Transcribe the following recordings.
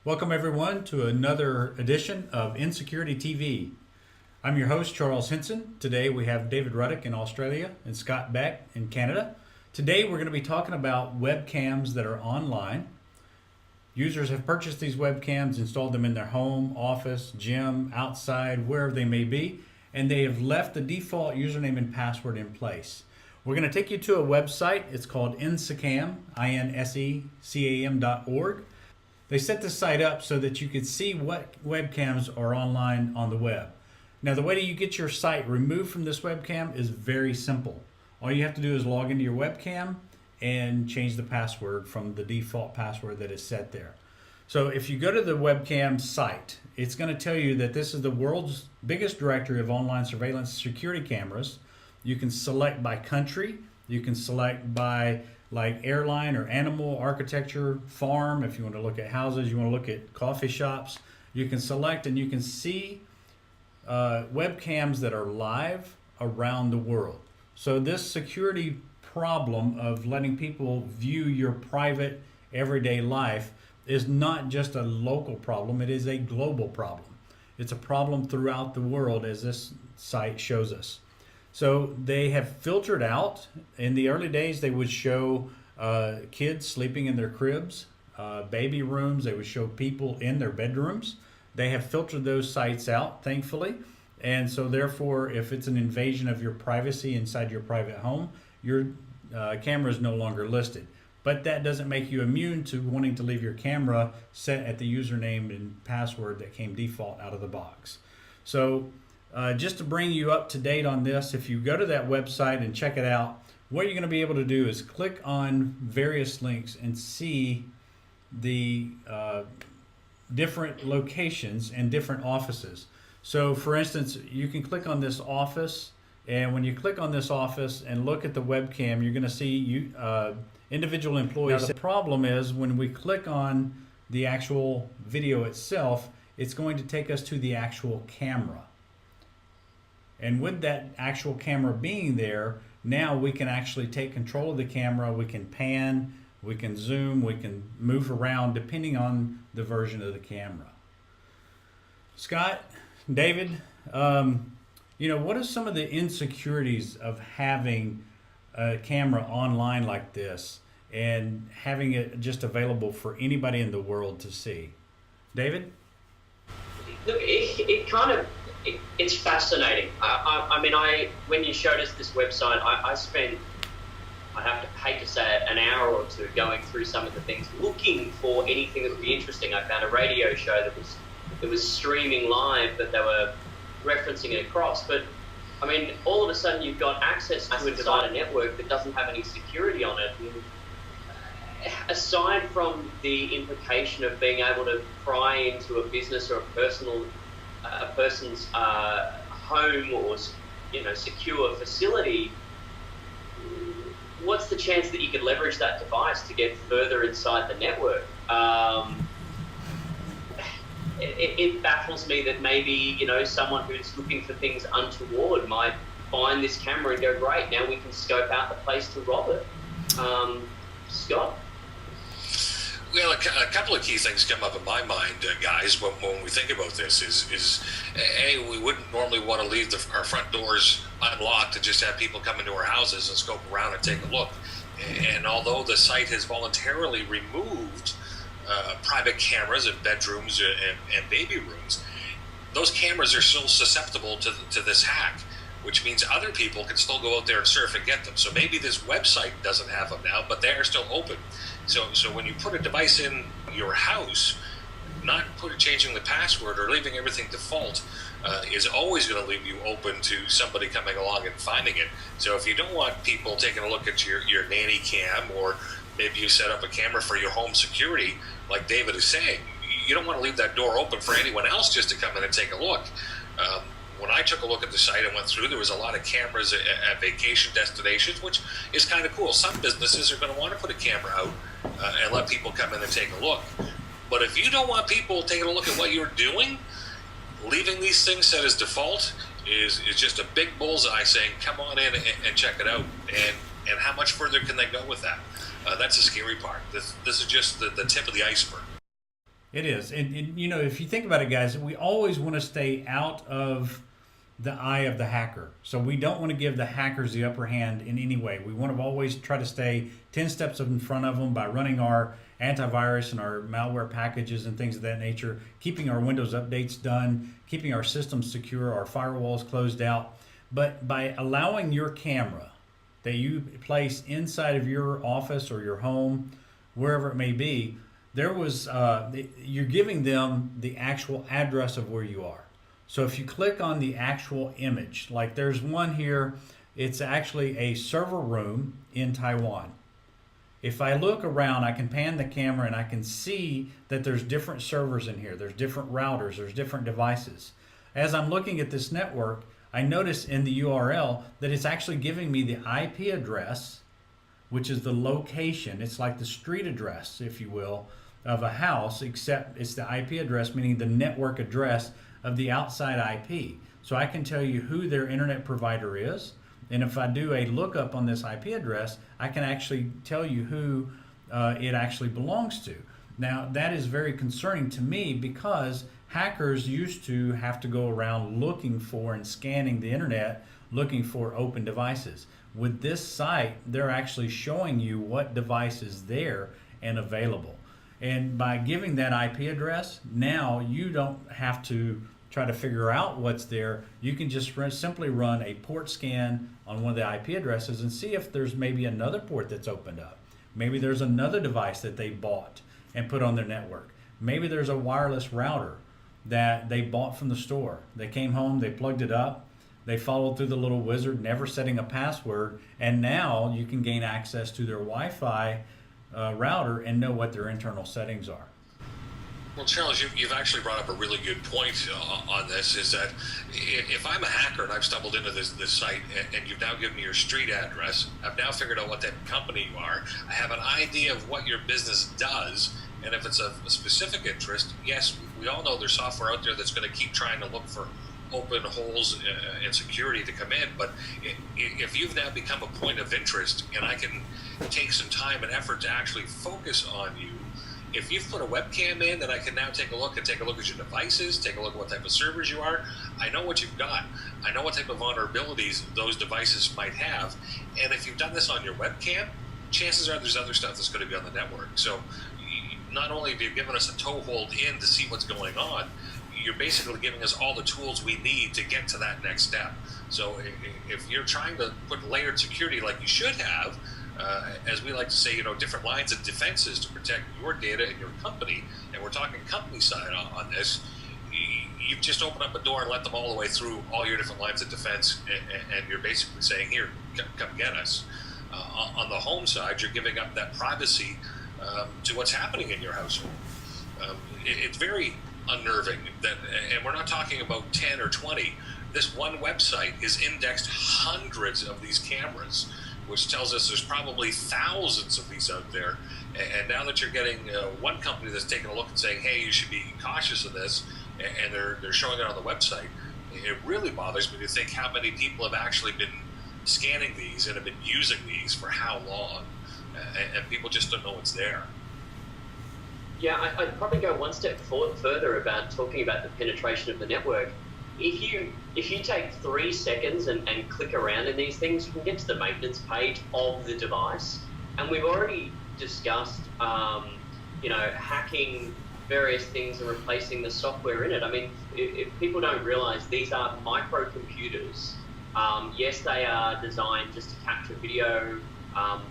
Welcome everyone to another edition of InSecurITy.TV. I'm your host, Charles Henson. Today we have David Ruddick in Australia and Scott Beck in Canada. Today we're going to be talking about webcams that are online. Users have purchased these webcams, installed them in their home, office, gym, outside, wherever they may be, and they have left the default username and password in place. We're going to take you to a website. It's called InSecam, INSECAM.org. They set this site up so that you could see what webcams are online on the web. Now, the way that you get your site removed from this webcam is very simple. All you have to do is log into your webcam and change the password from the default password that is set there. So if you go to the webcam site, it's going to tell you that this is the world's biggest directory of online surveillance security cameras. You can select by country, you can select by like airline or animal, architecture, farm. If you want to look at houses, you want to look at coffee shops, you can select and you can see webcams that are live around the world. So this security problem of letting people view your private everyday life is not just a local problem, it is a global problem. It's a problem throughout the world, as this site shows us. So they have filtered out. In the early days, they would show kids sleeping in their cribs, baby rooms. They would show people in their bedrooms. They have filtered those sites out, thankfully. And so therefore, if it's an invasion of your privacy inside your private home, your camera is no longer listed. But that doesn't make you immune to wanting to leave your camera set at the username and password that came default out of the box. So just to bring you up to date on this, if you go to that website and check it out, what you're going to be able to do is click on various links and see the different locations and different offices. So for instance, you can click on this office, and when you click on this office and look at the webcam, you're going to see individual employees. Now, the problem is when we click on the actual video itself, it's going to take us to the actual camera. And with that actual camera being there, now we can actually take control of the camera. We can pan, we can zoom, we can move around depending on the version of the camera. Scott, David, what are some of the insecurities of having a camera online like this and having it just available for anybody in the world to see? David? Look, it's fascinating. When you showed us this website, I spent, hate to say it, an hour or two going through some of the things, looking for anything that would be interesting. I found a radio show that was streaming live that they were referencing it across. But all of a sudden you've got access to inside a network that doesn't have any security on it. And aside from the implication of being able to pry into a business or a person's home or secure facility, what's the chance that you could leverage that device to get further inside the network? It baffles me that maybe someone who's looking for things untoward might find this camera and go, great, now we can scope out the place to rob it. Scott? Well, a couple of key things come up in my mind, guys, when we think about this is A, we wouldn't normally want to leave our front doors unlocked and just have people come into our houses and scope around and take a look. And although the site has voluntarily removed private cameras in bedrooms and baby rooms, those cameras are still susceptible to this hack, which means other people can still go out there and surf and get them. So maybe this website doesn't have them now, but they are still open. So when you put a device in your house, not changing the password or leaving everything default is always going to leave you open to somebody coming along and finding it. So if you don't want people taking a look at your nanny cam, or maybe you set up a camera for your home security, like David is saying, you don't want to leave that door open for anyone else just to come in and take a look. When I took a look at the site and went through, there was a lot of cameras at vacation destinations, which is kind of cool. Some businesses are going to want to put a camera out and let people come in and take a look. But if you don't want people taking a look at what you're doing, leaving these things set as default is just a big bullseye saying, come on in and check it out. And how much further can they go with that? That's the scary part. This is just the tip of the iceberg. It is. And you know, if you think about it, guys, we always want to stay out of the eye of the hacker. So we don't want to give the hackers the upper hand in any way. We want to always try to stay 10 steps in front of them by running our antivirus and our malware packages and things of that nature, keeping our Windows updates done, keeping our systems secure, our firewalls closed out. But by allowing your camera that you place inside of your office or your home, wherever it may be, you're giving them the actual address of where you are. So if you click on the actual image, like there's one here, it's actually a server room in Taiwan. If I look around, I can pan the camera and I can see that there's different servers in here. There's different routers, there's different devices. As I'm looking at this network, I notice in the URL that it's actually giving me the IP address, which is the location. It's like the street address, if you will, of a house, except it's the IP address, meaning the network address of the outside IP. So I can tell you who their internet provider is. And if I do a lookup on this IP address, I can actually tell you who it actually belongs to. Now, that is very concerning to me because hackers used to have to go around looking for and scanning the internet, looking for open devices. With this site, they're actually showing you what device is there and available. And by giving that IP address, now you don't have to try to figure out what's there. You can just simply run a port scan on one of the IP addresses and see if there's maybe another port that's opened up. Maybe there's another device that they bought and put on their network. Maybe there's a wireless router that they bought from the store. They came home, they plugged it up, they followed through the little wizard, never setting a password, and now you can gain access to their Wi-Fi router and know what their internal settings are. Well, Charles, you've actually brought up a really good point on this, is that if I'm a hacker and I've stumbled into this site and you've now given me your street address, I've now figured out what type of company you are, I have an idea of what your business does, and if it's a specific interest, yes, we all know there's software out there that's going to keep trying to look for open holes in security to come in, but if you've now become a point of interest and I can take some time and effort to actually focus on you, if you've put a webcam in, then I can now take a look at your devices, take a look at what type of servers you are. I know what you've got. I know what type of vulnerabilities those devices might have. And if you've done this on your webcam, chances are there's other stuff that's going to be on the network. So not only have you given us a toehold in to see what's going on, you're basically giving us all the tools we need to get to that next step. So if you're trying to put layered security like you should have, as we like to say, different lines of defenses to protect your data and your company, and we're talking company side on this, you've just opened up a door and let them all the way through all your different lines of defense, and you're basically saying, here, come get us. On the home side, you're giving up that privacy to what's happening in your household. It's very unnerving and we're not talking about 10 or 20. This one website is indexed hundreds of these cameras, which tells us there's probably thousands of these out there. And now that you're getting one company that's taking a look and saying, hey, you should be cautious of this, and they're showing it on the website, it really bothers me to think how many people have actually been scanning these and have been using these for how long, and people just don't know it's there. Yeah, I'd probably go one step further about talking about the penetration of the network. If you take 3 seconds and click around in these things, you can get to the maintenance page of the device. And we've already discussed, hacking various things and replacing the software in it. I mean, if people don't realize, these are microcomputers. Yes, they are designed just to capture video,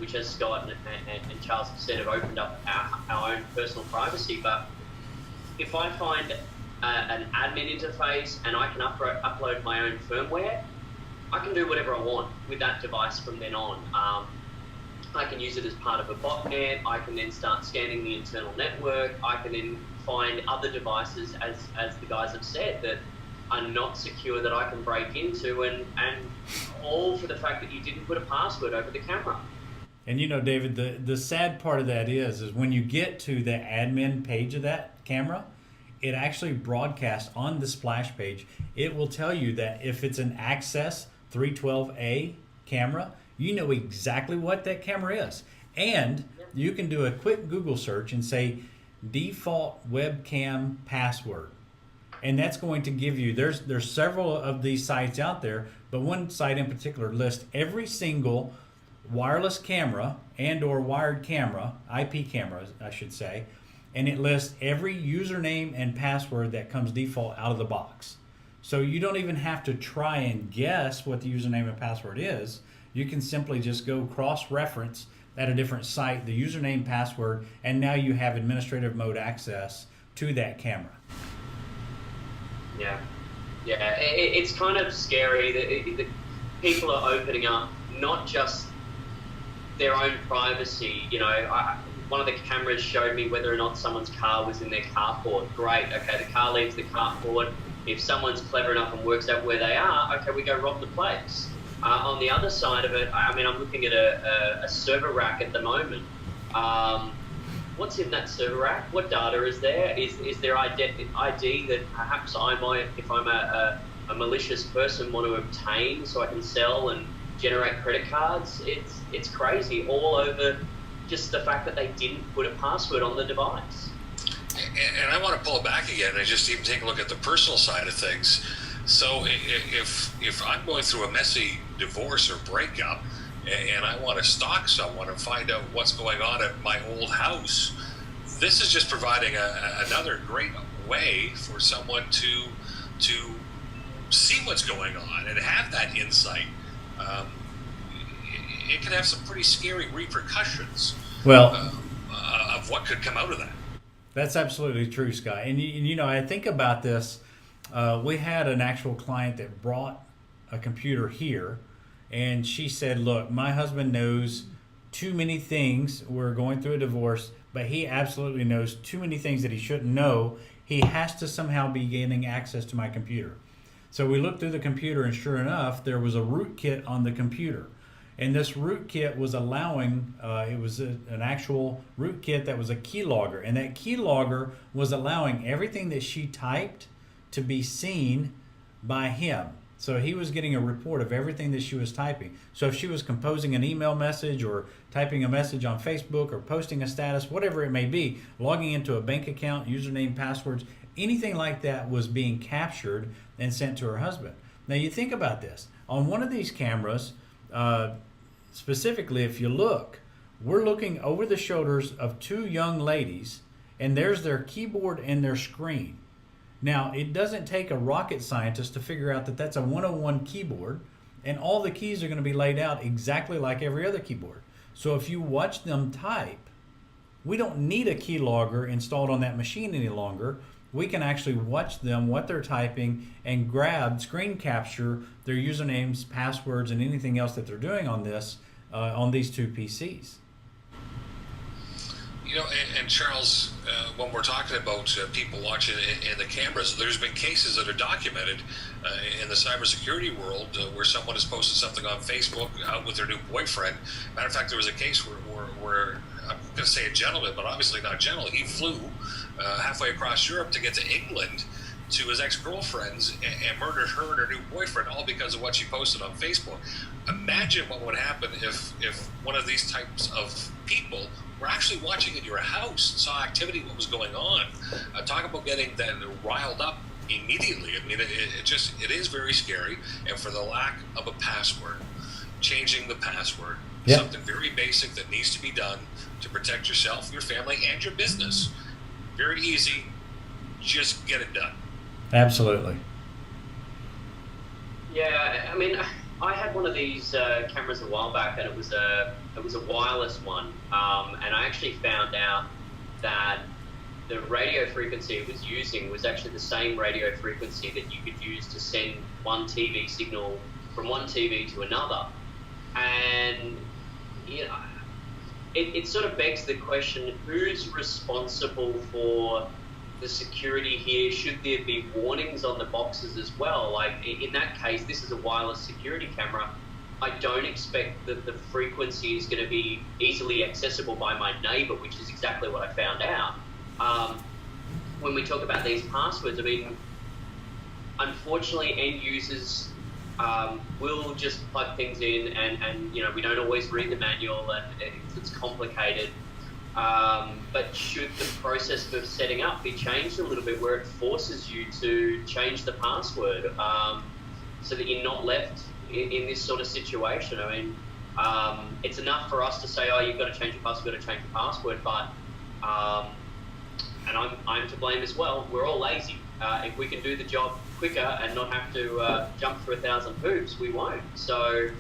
which, as Scott and Charles have said, have opened up our own personal privacy. But if I find an admin interface and I can upload my own firmware, I can do whatever I want with that device from then on. I can use it as part of a botnet. I can then start scanning the internal network. I can then find other devices, as the guys have said, that are not secure that I can break into, and all for the fact that you didn't put a password over the camera. And David, the sad part of that is when you get to the admin page of that camera, it actually broadcasts on the splash page. It will tell you that if it's an Access 312A camera, you know exactly what that camera is. And you can do a quick Google search and say, default webcam password. And that's going to give you, there's several of these sites out there, but one site in particular lists every single wireless camera and or wired camera, IP cameras I should say, and it lists every username and password that comes default out of the box. So you don't even have to try and guess what the username and password is. You can simply just go cross-reference at a different site the username, password, and now you have administrative mode access to that camera. Yeah, it's kind of scary that people are opening up not just their own privacy. You know, one of the cameras showed me whether or not someone's car was in their carport. Great, okay, the car leaves the carport. If someone's clever enough and works out where they are, okay, we go rob the place. On the other side of it, I mean, I'm looking at a server rack at the moment. What's in that server rack? What data is there? Is there ID that perhaps I might, if I'm a malicious person, want to obtain so I can sell and generate credit cards? It's crazy, all over just the fact that they didn't put a password on the device. And I want to pull it back again and just even take a look at the personal side of things. So if I'm going through a messy divorce or breakup, and I want to stalk someone and find out what's going on at my old house, this is just providing another great way for someone to see what's going on and have that insight. It can have some pretty scary repercussions of what could come out of that. That's absolutely true, Scott. And you know, I think about this. We had an actual client that brought a computer here, and she said, look, my husband knows too many things. We're going through a divorce, but he absolutely knows too many things that he shouldn't know. He has to somehow be gaining access to my computer. So we looked through the computer, and sure enough, there was a rootkit on the computer. And this rootkit was allowing, it was an actual rootkit that was a keylogger. And that keylogger was allowing everything that she typed to be seen by him. So he was getting a report of everything that she was typing. So if she was composing an email message or typing a message on Facebook or posting a status, whatever it may be, logging into a bank account, username, passwords, anything like that was being captured and sent to her husband. Now you think about this. On one of these cameras, specifically if you look, we're looking over the shoulders of two young ladies, and there's their keyboard and their screen. Now, it doesn't take a rocket scientist to figure out that that's a 101 keyboard, and all the keys are going to be laid out exactly like every other keyboard. So if you watch them type, we don't need a keylogger installed on that machine any longer. We can actually watch them, what they're typing, and grab, screen capture their usernames, passwords, and anything else that they're doing on this, on these two PCs. You know, and Charles, when we're talking about people watching in the cameras, there's been cases that are documented in the cybersecurity world where someone has posted something on Facebook out with their new boyfriend. Matter of fact, there was a case where I'm going to say a gentleman, but obviously not gentle. He flew halfway across Europe to get to England to his ex-girlfriend's and murdered her and her new boyfriend, all because of what she posted on Facebook. Imagine what would happen if one of these types of people were actually watching in your house and saw activity, what was going on. Talk about getting them riled up immediately. I mean, it is very scary. And for the lack of a password, changing the password, something very basic that needs to be done to protect yourself, your family, and your business. Very easy. Just get it done. Absolutely. Yeah, I mean, I had one of these cameras a while back, and it was a wireless one, and I actually found out that the radio frequency it was using was actually the same radio frequency that you could use to send one TV signal from one TV to another. And you know, it sort of begs the question, who's responsible for the security here? Should there be warnings on the boxes as well? Like in that case, this is a wireless security camera. I don't expect that the frequency is going to be easily accessible by my neighbor, which is exactly what I found out. When we talk about these passwords, I mean, unfortunately, end users will just plug things in, and you know, we don't always read the manual, and it's complicated. But should the process of setting up be changed a little bit where it forces you to change the password so that you're not left in this sort of situation? I mean, it's enough for us to say, oh, you've got to change your password, but and I'm to blame as well. We're all lazy. If we can do the job quicker and not have to jump through 1,000 hoops, we won't. So,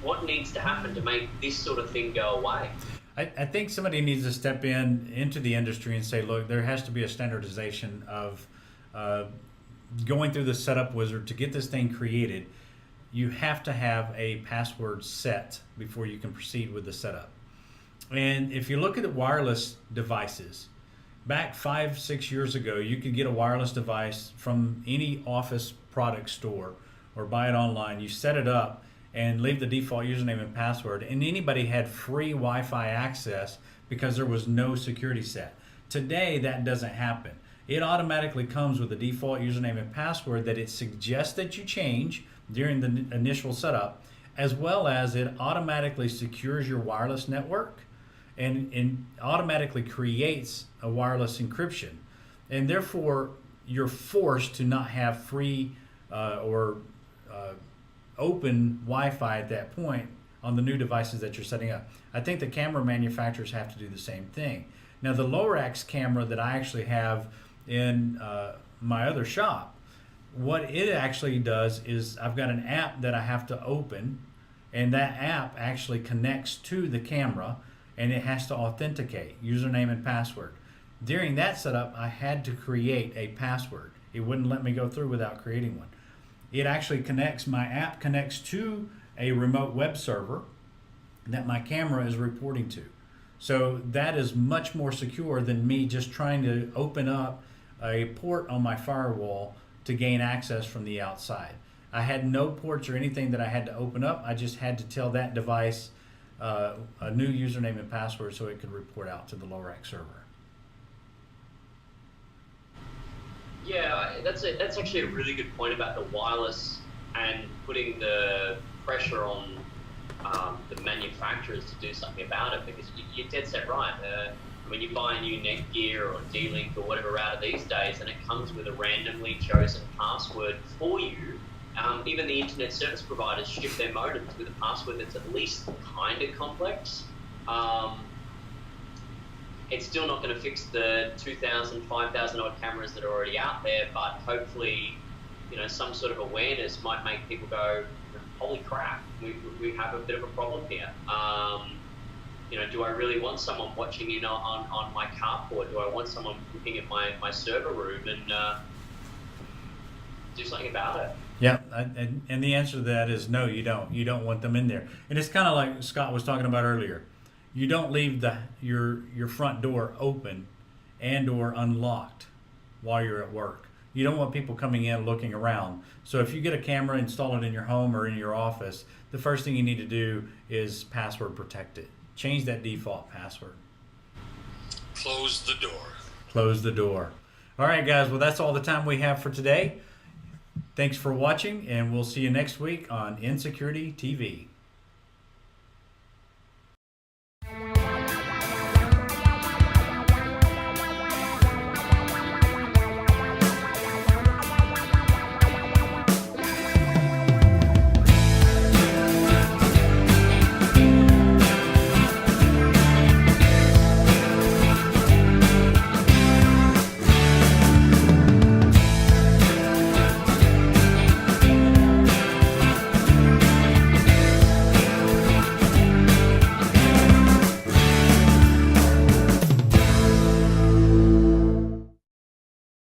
what needs to happen to make this sort of thing go away? I think somebody needs to step into the industry and say, look, there has to be a standardization of going through the setup wizard to get this thing created. You have to have a password set before you can proceed with the setup. And if you look at the wireless devices, back 5-6 years ago, you could get a wireless device from any office product store or buy it online. You set it up and leave the default username and password, and anybody had free Wi-Fi access because there was no security set. Today, that doesn't happen. It automatically comes with a default username and password that it suggests that you change during the initial setup, as well as it automatically secures your wireless network and automatically creates a wireless encryption. And therefore, you're forced to not have free or open Wi-Fi at that point on the new devices that you're setting up. I think the camera manufacturers have to do the same thing. Now, the Lorax camera that I actually have in my other shop, what it actually does is I've got an app that I have to open, and that app actually connects to the camera, and it has to authenticate username and password. During that setup, I had to create a password. It wouldn't let me go through without creating one. It actually connects, my app connects to a remote web server that my camera is reporting to. So that is much more secure than me just trying to open up a port on my firewall to gain access from the outside. I had no ports or anything that I had to open up. I just had to tell that device a new username and password so it could report out to the Lorax server. Yeah, that's actually a really good point about the wireless and putting the pressure on the manufacturers to do something about it, because you're dead set right. When you buy a new Netgear or D-Link or whatever router these days, and it comes with a randomly chosen password for you, even the internet service providers ship their modems with a password that's at least kind of complex. It's still not going to fix the 2,000, 5,000 odd cameras that are already out there, but hopefully, some sort of awareness might make people go, holy crap, we have a bit of a problem here. Do I really want someone watching in on my carport? Do I want someone looking at my server room and do something about it? Yeah, and the answer to that is no, you don't. You don't want them in there. And it's kind of like Scott was talking about earlier. You don't leave your front door open and or unlocked while you're at work. You don't want people coming in looking around. So if you get a camera, install it in your home or in your office, the first thing you need to do is password protect it. Change that default password. Close the door. Close the door. All right, guys. Well, that's all the time we have for today. Thanks for watching, and we'll see you next week on InSecurITy.TV.